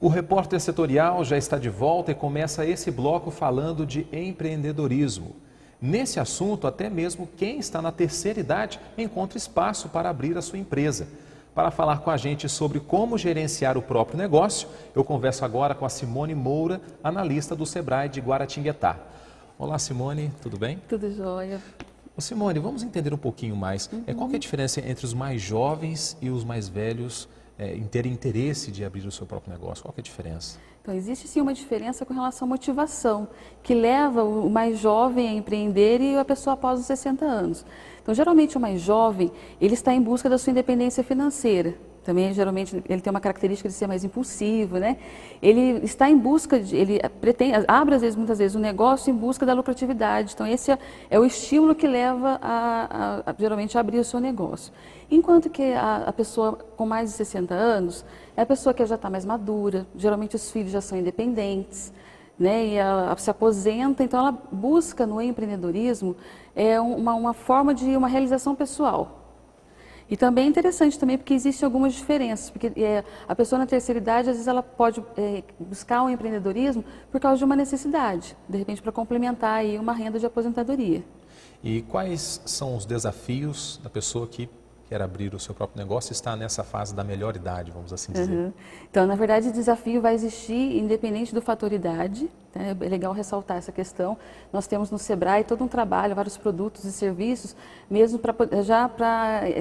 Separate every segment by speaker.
Speaker 1: O repórter setorial já está de volta e começa esse bloco falando de empreendedorismo. Nesse assunto, até mesmo quem está na terceira idade encontra espaço para abrir a sua empresa. Para falar com a gente sobre como gerenciar o próprio negócio, eu converso agora com a Simone Moura, analista do Sebrae de Guaratinguetá. Olá, Simone, tudo bem?
Speaker 2: Tudo jóia.
Speaker 1: Simone, vamos entender um pouquinho mais. Qual que é a diferença entre os mais jovens e os mais velhos em terem interesse de abrir o seu próprio negócio? Qual que é a diferença?
Speaker 2: Então, existe sim uma diferença com relação à motivação, que leva o mais jovem a empreender e a pessoa após os 60 anos. Então, geralmente o mais jovem, ele está em busca da sua independência financeira. Também, geralmente, ele tem uma característica de ser mais impulsivo, né? Ele está em busca, ele pretende, abre às vezes, muitas vezes, um negócio em busca da lucratividade. Então, esse é o estímulo que leva geralmente, a abrir o seu negócio. Enquanto que a pessoa com mais de 60 anos é a pessoa que já está mais madura, geralmente os filhos já são independentes, né? E ela se aposenta, então ela busca no empreendedorismo uma forma de uma realização pessoal. E também é interessante também porque existem algumas diferenças, porque a pessoa na terceira idade, às vezes ela pode buscar o empreendedorismo por causa de uma necessidade, de repente para complementar aí uma renda de aposentadoria.
Speaker 1: E quais são os desafios da pessoa que quer abrir o seu próprio negócio e está nessa fase da melhor idade, vamos assim dizer?
Speaker 2: Então, na verdade, o desafio vai existir independente do fator idade, né? É legal ressaltar essa questão. Nós temos no Sebrae todo um trabalho, vários produtos e serviços, mesmo para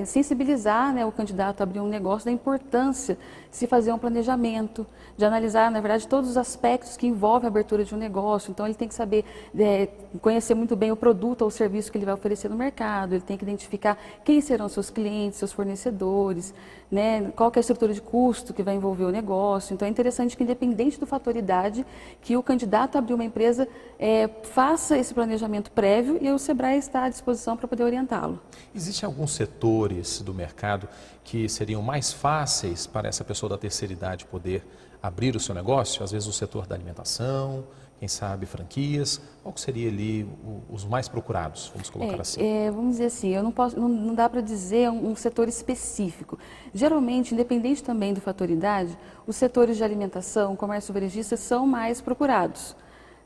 Speaker 2: sensibilizar, né, o candidato a abrir um negócio da importância de se fazer um planejamento, de analisar, na verdade, todos os aspectos que envolvem a abertura de um negócio. Então, ele tem que saber, conhecer muito bem o produto ou o serviço que ele vai oferecer no mercado, ele tem que identificar quem serão seus clientes, seus fornecedores, né, qual que é a estrutura de custo que vai envolver o negócio. Então, é interessante que, independente do fator idade, que o candidato a abrir uma empresa faça esse planejamento prévio e o Sebrae está à disposição para poder orientá-lo.
Speaker 1: Existem alguns setores do mercado que seriam mais fáceis para essa pessoa da terceira idade poder abrir o seu negócio? Às vezes o setor da alimentação, quem sabe franquias, qual que seria ali os mais procurados, vamos colocar assim?
Speaker 2: Vamos dizer assim, não dá para dizer um setor específico. Geralmente, independente também do fator idade, os setores de alimentação, comércio varejista são mais procurados.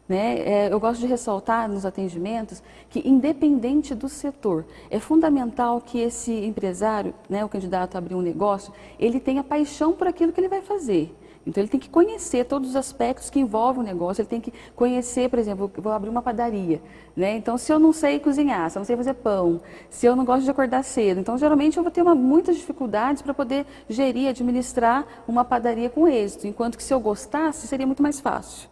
Speaker 2: Né? Eu gosto de ressaltar nos atendimentos que, independente do setor, é fundamental que esse empresário, né, o candidato a abrir um negócio, ele tenha paixão por aquilo que ele vai fazer. Então, ele tem que conhecer todos os aspectos que envolvem o negócio, ele tem que conhecer, por exemplo, eu vou abrir uma padaria, né? Então, se eu não sei cozinhar, se eu não sei fazer pão, se eu não gosto de acordar cedo, então, geralmente, eu vou ter muitas dificuldades para poder gerir, administrar uma padaria com êxito, enquanto que se eu gostasse, seria muito mais fácil.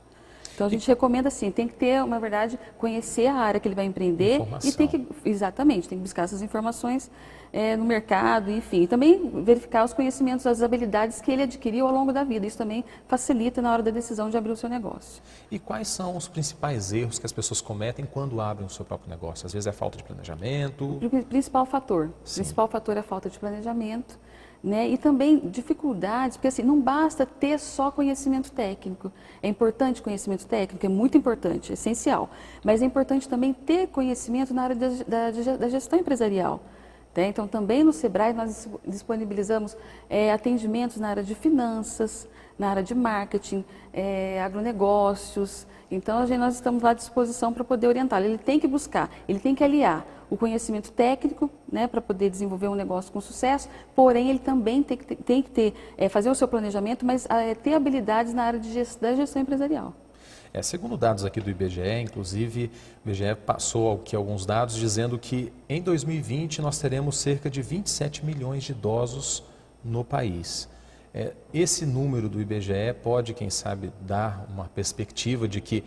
Speaker 2: Então, a gente recomenda assim, tem que ter, na verdade, conhecer a área que ele vai empreender e tem que, exatamente, tem que buscar essas informações no mercado, enfim. E também verificar os conhecimentos, as habilidades que ele adquiriu ao longo da vida. Isso também facilita na hora da decisão de abrir o seu negócio.
Speaker 1: E quais são os principais erros que as pessoas cometem quando abrem o seu próprio negócio? Às vezes é falta de planejamento?
Speaker 2: O principal fator. O principal fator é a falta de planejamento. Né? E também dificuldades, porque assim, não basta ter só conhecimento técnico. É importante conhecimento técnico, é muito importante, é essencial. Mas é importante também ter conhecimento na área da gestão empresarial. Né? Então, também no Sebrae nós disponibilizamos atendimentos na área de finanças, na área de marketing, agronegócios. Então, nós estamos lá à disposição para poder orientá-lo. Ele tem que buscar, ele tem que aliar o conhecimento técnico, né, para poder desenvolver um negócio com sucesso, porém ele também tem que ter, fazer o seu planejamento, mas ter habilidades na área da gestão empresarial.
Speaker 1: Segundo dados aqui do IBGE, inclusive, o IBGE passou aqui alguns dados dizendo que em 2020 nós teremos cerca de 27 milhões de idosos no país. Esse número do IBGE pode, quem sabe, dar uma perspectiva de que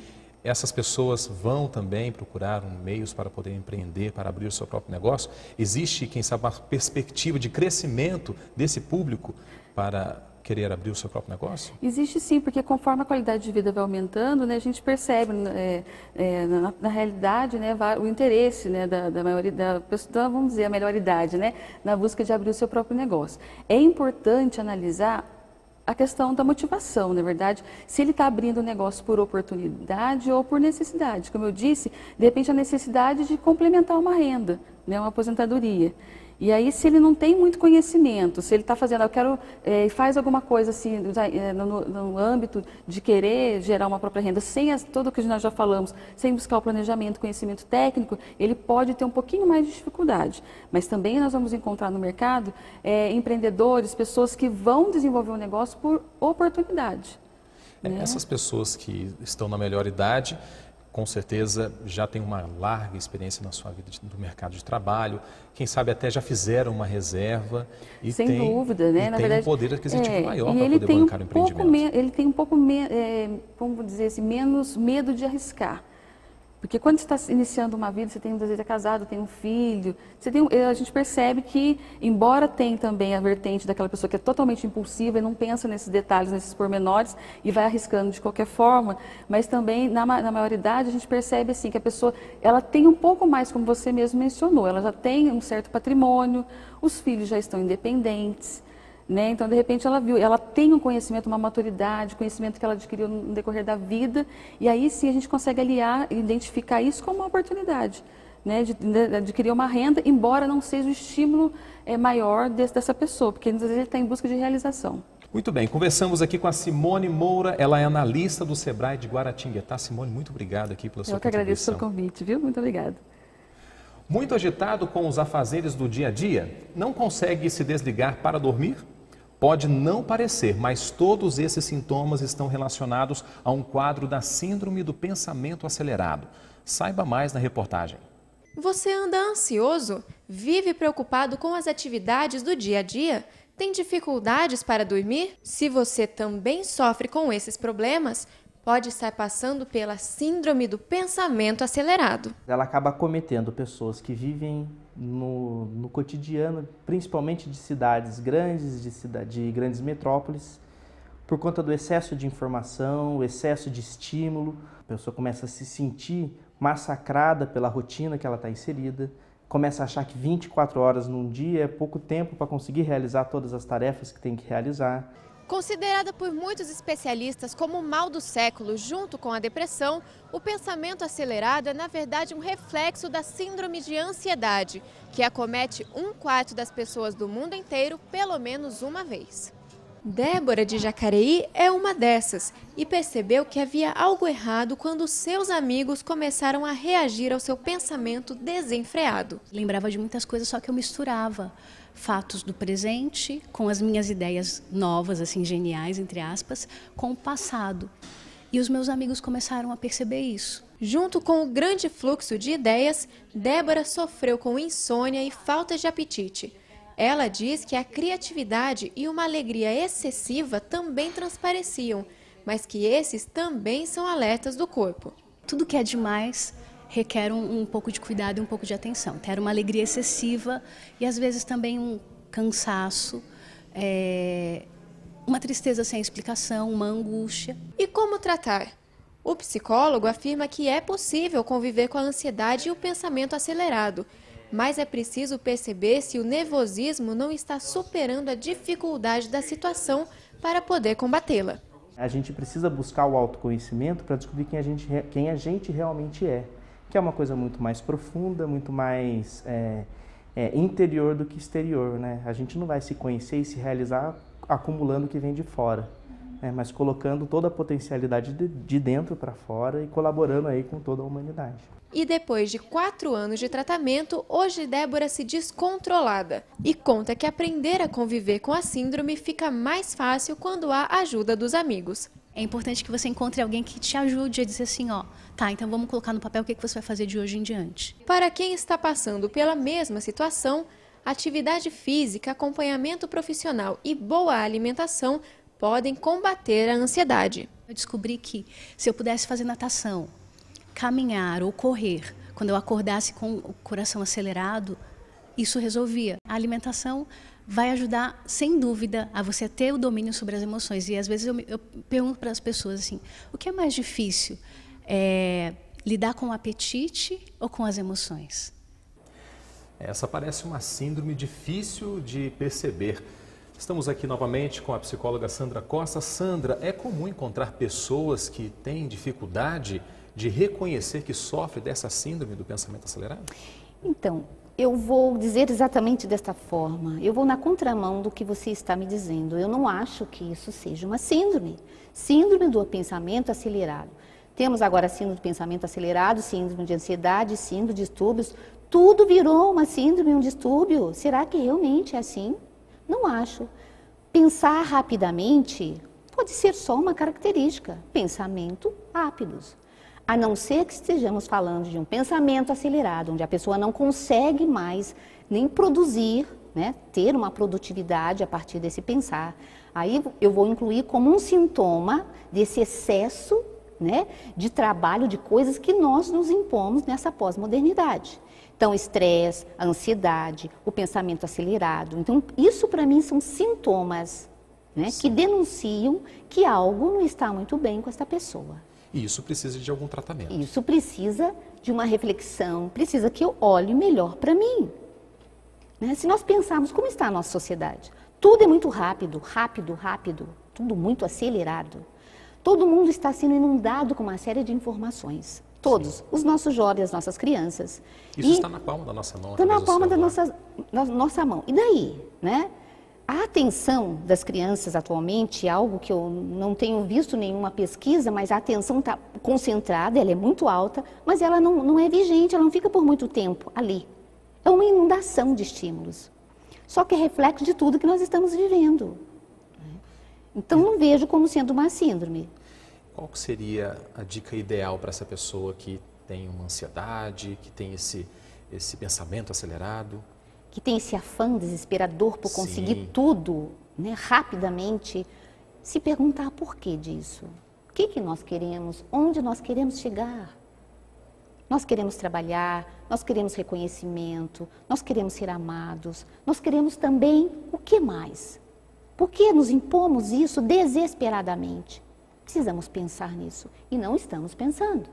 Speaker 1: essas pessoas vão também procurar meios para poder empreender, para abrir o seu próprio negócio? Existe, quem sabe, uma perspectiva de crescimento desse público para querer abrir o seu próprio negócio?
Speaker 2: Existe sim, porque conforme a qualidade de vida vai aumentando, né, a gente percebe, na realidade, né, o interesse, né, da maioria da pessoa, vamos dizer, a melhor idade, né, na busca de abrir o seu próprio negócio. É importante analisar a questão da motivação, na verdade, se ele está abrindo o negócio por oportunidade ou por necessidade. Como eu disse, de repente a necessidade de complementar uma renda, né, uma aposentadoria. E aí, se ele não tem muito conhecimento, se ele está fazendo, faz alguma coisa assim, no âmbito de querer gerar uma própria renda, sem tudo o que nós já falamos, sem buscar o planejamento, conhecimento técnico, ele pode ter um pouquinho mais de dificuldade. Mas também nós vamos encontrar no mercado empreendedores, pessoas que vão desenvolver um negócio por oportunidade. Né?
Speaker 1: Essas pessoas que estão na melhor idade, com certeza já têm uma larga experiência na sua vida do mercado de trabalho, quem sabe até já fizeram uma reserva e
Speaker 2: sem dúvida, né?
Speaker 1: Na verdade, um poder aquisitivo maior para poder bancar o empreendimento.
Speaker 2: Ele tem um pouco, como dizer assim, menos medo de arriscar. Porque quando você está iniciando uma vida, você tem, às vezes, é casado, tem um filho, a gente percebe que, embora tenha também a vertente daquela pessoa que é totalmente impulsiva e não pensa nesses detalhes, nesses pormenores e vai arriscando de qualquer forma, mas também, na maioridade, a gente percebe assim, que a pessoa ela tem um pouco mais, como você mesmo mencionou, ela já tem um certo patrimônio, os filhos já estão independentes. Né? Então, de repente, ela tem um conhecimento, uma maturidade, conhecimento que ela adquiriu no decorrer da vida, e aí sim a gente consegue aliar e identificar isso como uma oportunidade, né? de adquirir uma renda, embora não seja o estímulo maior dessa pessoa, porque às vezes ele está em busca de realização.
Speaker 1: Muito bem, conversamos aqui com a Simone Moura, ela é analista do Sebrae de Guaratinguetá. Simone, muito obrigado aqui pela sua contribuição.
Speaker 2: Eu que agradeço pelo convite, viu? Muito obrigada.
Speaker 1: Muito agitado com os afazeres do dia a dia? Não consegue se desligar para dormir? Pode não parecer, mas todos esses sintomas estão relacionados a um quadro da síndrome do pensamento acelerado. Saiba mais na reportagem.
Speaker 3: Você anda ansioso? Vive preocupado com as atividades do dia a dia? Tem dificuldades para dormir? Se você também sofre com esses problemas, pode estar passando pela síndrome do pensamento acelerado.
Speaker 4: Ela acaba acometendo pessoas que vivem no cotidiano, principalmente de cidades grandes, de grandes metrópoles, por conta do excesso de informação, o excesso de estímulo. A pessoa começa a se sentir massacrada pela rotina que ela está inserida, começa a achar que 24 horas num dia é pouco tempo para conseguir realizar todas as tarefas que tem que realizar.
Speaker 3: Considerada por muitos especialistas como o mal do século, junto com a depressão, o pensamento acelerado é, na verdade, um reflexo da síndrome de ansiedade, que acomete 1/4 das pessoas do mundo inteiro pelo menos uma vez. Débora de Jacareí é uma dessas e percebeu que havia algo errado quando seus amigos começaram a reagir ao seu pensamento desenfreado.
Speaker 5: Lembrava de muitas coisas, só que eu misturava fatos do presente com as minhas ideias novas, assim, geniais, entre aspas, com o passado. E os meus amigos começaram a perceber isso.
Speaker 3: Junto com o grande fluxo de ideias, Débora sofreu com insônia e falta de apetite. Ela diz que a criatividade e uma alegria excessiva também transpareciam, mas que esses também são alertas do corpo.
Speaker 5: Tudo que é demais requer um pouco de cuidado e um pouco de atenção. Ter uma alegria excessiva e às vezes também um cansaço, uma tristeza sem explicação, uma angústia.
Speaker 3: E como tratar? O psicólogo afirma que é possível conviver com a ansiedade e o pensamento acelerado, mas é preciso perceber se o nervosismo não está superando a dificuldade da situação para poder combatê-la.
Speaker 4: A gente precisa buscar o autoconhecimento para descobrir quem a gente realmente é, que é uma coisa muito mais profunda, muito mais interior do que exterior, né? A gente não vai se conhecer e se realizar acumulando o que vem de fora, mas colocando toda a potencialidade de dentro para fora e colaborando aí com toda a humanidade.
Speaker 3: E depois de 4 anos de tratamento, hoje Débora se diz controlada e conta que aprender a conviver com a síndrome fica mais fácil quando há ajuda dos amigos.
Speaker 5: É importante que você encontre alguém que te ajude a dizer assim, tá, então vamos colocar no papel o que você vai fazer de hoje em diante.
Speaker 3: Para quem está passando pela mesma situação, atividade física, acompanhamento profissional e boa alimentação podem combater a ansiedade.
Speaker 5: Eu descobri que se eu pudesse fazer natação, caminhar ou correr, quando eu acordasse com o coração acelerado, isso resolvia. A alimentação vai ajudar, sem dúvida, a você ter o domínio sobre as emoções. E às vezes eu pergunto para as pessoas assim, o que é mais difícil? Lidar com o apetite ou com as emoções?
Speaker 1: Essa parece uma síndrome difícil de perceber. Estamos aqui novamente com a psicóloga Sandra Costa. Sandra, é comum encontrar pessoas que têm dificuldade de reconhecer que sofrem dessa síndrome do pensamento acelerado?
Speaker 6: Então, Eu vou dizer exatamente desta forma. Eu vou na contramão do que você está me dizendo. Eu não acho que isso seja uma síndrome. Síndrome do pensamento acelerado. Temos agora síndrome do pensamento acelerado, síndrome de ansiedade, síndrome de distúrbios. Tudo virou uma síndrome, um distúrbio. Será que realmente é assim? Não acho. Pensar rapidamente pode ser só uma característica. Pensamento rápidos. A não ser que estejamos falando de um pensamento acelerado, onde a pessoa não consegue mais nem produzir, né, ter uma produtividade a partir desse pensar. Aí eu vou incluir como um sintoma desse excesso, né, de trabalho, de coisas que nós nos impomos nessa pós-modernidade. Então, estresse, a ansiedade, o pensamento acelerado. Então, isso para mim são sintomas, né, que denunciam que algo não está muito bem com essa pessoa.
Speaker 1: E isso precisa de algum tratamento.
Speaker 6: Isso precisa de uma reflexão, precisa que eu olhe melhor para mim. Né? Se nós pensarmos como está a nossa sociedade, tudo é muito rápido, tudo muito acelerado. Todo mundo está sendo inundado com uma série de informações. Todos, sim, os nossos jovens, as nossas crianças.
Speaker 1: Isso está na palma da nossa mão.
Speaker 6: Está na palma da nossa mão. E daí, né? A atenção das crianças atualmente é algo que eu não tenho visto nenhuma pesquisa, mas a atenção está concentrada, ela é muito alta, mas ela não é vigente, ela não fica por muito tempo ali. É uma inundação de estímulos. Só que é reflexo de tudo que nós estamos vivendo. Então não vejo como sendo uma síndrome.
Speaker 1: Qual seria a dica ideal para essa pessoa que tem uma ansiedade, que tem esse pensamento acelerado?
Speaker 6: Que tem esse afã desesperador por conseguir, sim, tudo, né, rapidamente, se perguntar por que disso. O que nós queremos? Onde nós queremos chegar? Nós queremos trabalhar, nós queremos reconhecimento, nós queremos ser amados, nós queremos também o que mais? Por que nos impomos isso desesperadamente? Precisamos pensar nisso e não estamos pensando.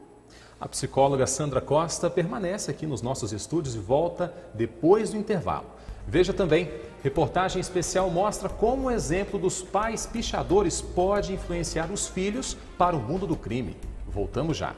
Speaker 1: A psicóloga Sandra Costa permanece aqui nos nossos estúdios e volta depois do intervalo. Veja também, reportagem especial mostra como o exemplo dos pais pichadores pode influenciar os filhos para o mundo do crime. Voltamos já.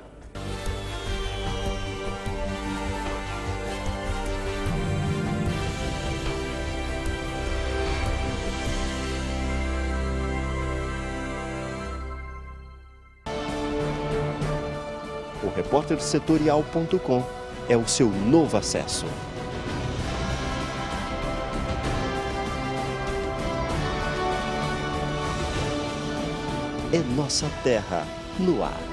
Speaker 7: O repórtersetorial.com é o seu novo acesso. É nossa terra no ar.